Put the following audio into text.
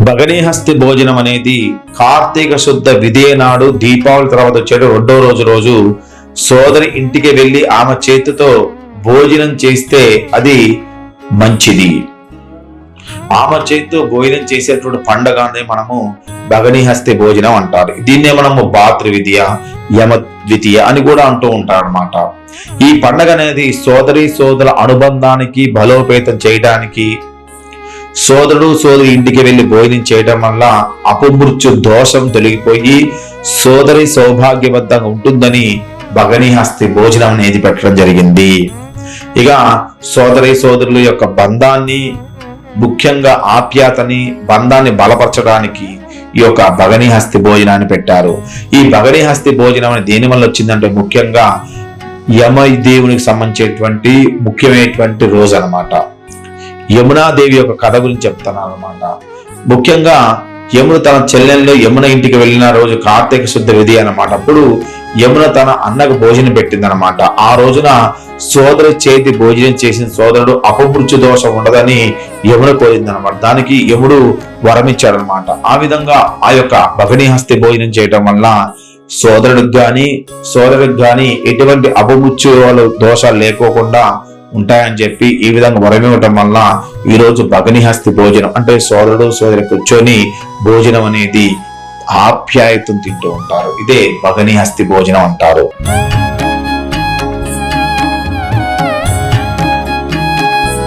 భగనీహస్తి భోజనం అనేది కార్తీక శుద్ధ విధియ నాడు దీపావళి తర్వాత వచ్చే రెండో రోజు సోదరి ఇంటికి వెళ్ళి ఆమె చేతితో భోజనం చేస్తే అది మంచిది. ఆమె చేతితో భోజనం చేసేటువంటి పండగనే మనము భగనీహస్తి భోజనం అంటారు. దీన్నే మనము భాతృవిద్య, యమ ద్వితీయ అని కూడా అంటూ ఉంటారు అన్నమాట. ఈ పండగ అనేది సోదరుల అనుబంధానికి బలోపేతం చేయడానికి, సోదరుడు సోదరి ఇంటికి వెళ్ళి భోజనం చేయడం వల్ల అపమృత్యు దోషం తొలగిపోయి సోదరి సౌభాగ్యవంతంగా ఉంటుందని భగనీహస్తి భోజనం అనేది పెట్టడం జరిగింది. ఇక సోదరుల యొక్క బంధాన్ని, ముఖ్యంగా ఆప్యాయతని, బంధాన్ని బలపరచడానికి ఈ యొక్క భగనీహస్తి భోజనాన్ని పెట్టారు. ఈ భగనీహస్తి భోజనం అనేది దేని వల్ల వచ్చిందంటే ముఖ్యంగా యమ దేవునికి సంబంధించేటువంటి ముఖ్యమైనటువంటి రోజు అన్నమాట. యమునాదేవి యొక్క కథ గురించి చెప్తాను అన్నమాట. ముఖ్యంగా యమున తన చెల్లెల్లో యమున ఇంటికి వెళ్ళిన రోజు కార్తీక శుద్ధ విధి అన్నమాట. అప్పుడు యమున తన అన్నకు భోజనం పెట్టింది అనమాట. ఆ రోజున సోదరు చేతి భోజనం చేసిన సోదరుడు అపమృత్యు దోషం ఉండదని యమున కోరింది అనమాట. దానికి యముడు వరమిచ్చాడు అనమాట. ఆ విధంగా ఆ యొక్క భగనీహస్తి భోజనం చేయటం వల్ల సోదరుడికి గాని ఎటువంటి అపమృత్యు దోషాలు లేకోకుండా ఉంటాయని చెప్పి ఈ విధంగా వరమివ్వటం వల్ల ఈ రోజు భగనీహస్తి భోజనం అంటే సోదరి కూర్చొని భోజనం అనేది ఆప్యాయతను తింటూ ఉంటారు. ఇదే భగనీహస్తి భోజనం అంటారు.